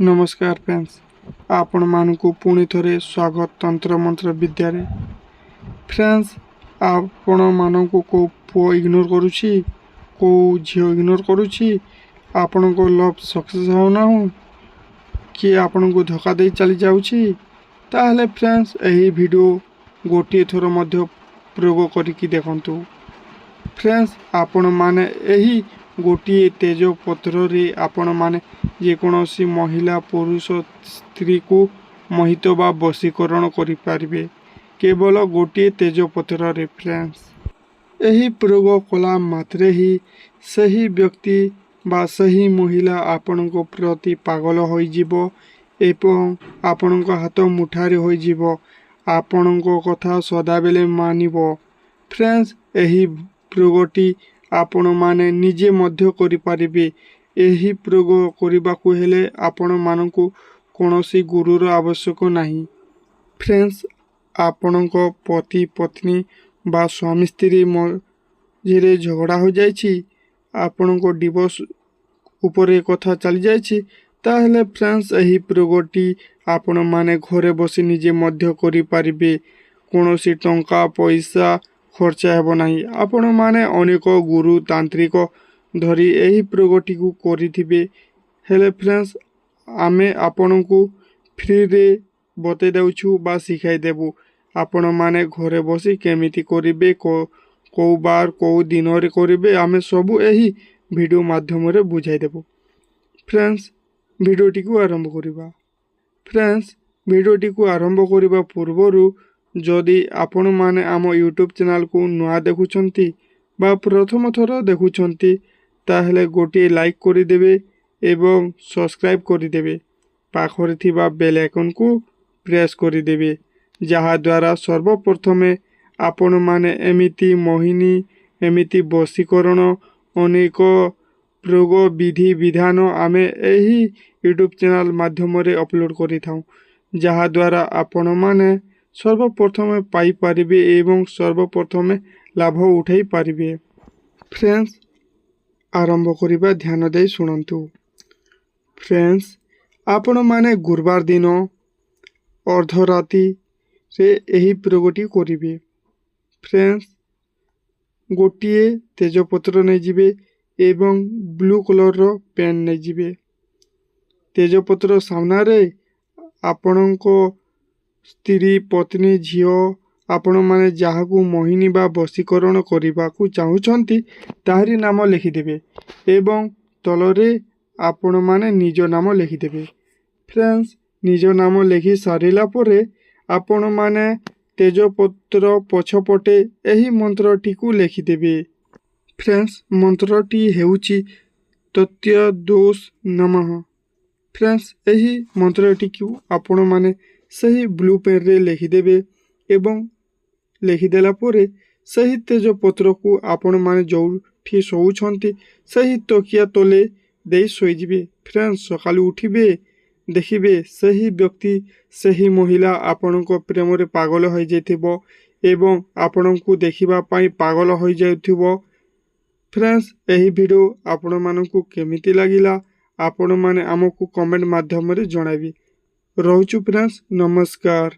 नमस्कार फ्रेंड्स, आपण मानकु पुणी थरे स्वागत तंत्र मंत्र विद्यारे। फ्रेंड्स, आपण मानकु को पुओ इग्नोर करूची, को झियो इग्नोर करूची, आपण को लव सक्सेस होना हो कि आपण को धोखा दे चली जाउची, ताहले फ्रेंड्स एही वीडियो गोटे थोर मध्य प्रयोग करिकि देखंतु। फ्रेंड्स, आपण माने एही गोटे तेज पत्र रे आपण माने जेकोसी महिला पुरुष स्त्री को मोहित बा वशीकरण करें केवल गोटे तेज पत्र रे। फ्रेंड्स, यही प्रयोग कला मात्रे ही सही व्यक्ति बा सही महिला आपण को प्रति पागल हो जिवो एवं आपण को हाथ मुठारे हो जिवो, आपण को कथा सदाबेले मानिबो। फ्रेंड्स, यही प्रयोगटी आपण माने निजे मध्य करि परिबे। यही प्रयोग करने हेले आपण मानकु कौनसी गुरुर आवश्यक नहीं। फ्रेंड्स, आपण को पति पत्नी बा स्वामी स्त्री मझे झगड़ा हो जाइछि, आपण को डिवोर्स ऊपर कथा चली जाइछि, ताहले फ्रेंड्स यही प्रयोगटी आपण माने घरे बसी निजे मध्य करि परिबे। कौनसी टंका पैसा खर्चा हेबो नहीं। आपण माने अनेक गुरु तांत्रिक धरी यही प्रयोगटी को करिथिबे, हेले फ्रेंड्स आमे आपण को फ्री रे बते देउछु बा सिखाई देबु। आपण माने घरे बसी केमिति करिबे, को बार को दिन रे करिबे, आमे सबु यही वीडियो माध्यम रे बुझाई देबु। फ्रेंड्स, वीडियोटी को आरंभ करिबा। फ्रेंड्स, वीडियोटी को आरंभ करिबा पूर्वरु जदि आपण माने आम यूट्यूब चैनल को नुआ देखुछंती बा प्रथम थर देखुछंती, ताहले गोटे लाइक करिदेबे एवं सब्सक्राइब करिदेबे। पाखरे थिबा बेल आइकन को प्रेस करिदेबे, जहा द्वारा सर्वप्रथमे आपण माने एमिति मोहिनी एमिति वशीकरण अनेक प्रयोग विधि विधान आमे एही यूट्यूब चैनल माध्यम रे अपलोड करिथाउ, जहा द्वारा आपण माने सर्वप्रथमे पाई पारिबे एवं सर्वप्रथमे लाभ उठाई पारिबे। फ्रेंड्स, आरंभ करिबा ध्यान दे सुनंतु। फ्रेंड्स, आपण माने गुरुवार दिन अर्धराति रे एही प्रयोगटी करिबे। फ्रेंड्स, गोटिए तेजपत्र नै जिबे एवं ब्लू कलर रो पेन नै जिबे। तेजपत्र सामना रे आपणको स्त्री पत्नी झियो आपण माने जहाकू मोहिनी बा वशीकरण करने को चाहूँगी ताहरी नाम लिखिदेवे एवं तलरे आपण माने निज नाम लिखिदेवे। फ्रेंड्स, निज नाम लिखि सारिला परे आपण माने तेजपत्र पछपटे एही मंत्रटी को लिखिदेवे। फ्रेंड्स, मंत्रटी हेउची तत्य दोष नमः। फ्रेंड्स, एही मंत्रटी को आपण माने सही ब्लू पेन रे लिखिदेवे एवं लिखिदेला परे सही तेजपत्र को आपण माने जोठी शोउछंती सही तकिया तले दे शोइजिबे। फ्रेंड्स, सकालू उठिबे देखिबे सही व्यक्ति सही महिला आपण को प्रेम रे पागल हो जाइथिबो एवं आपण को देखिबा पई पागल हो जाइथिबो। फ्रेंड्स, एही वीडियो आपण मानकु केमिति लागिला आपण माने हमकु कमेंट माध्यम रे जणाइबे। रहउछु फ्रेंड्स, नमस्कार।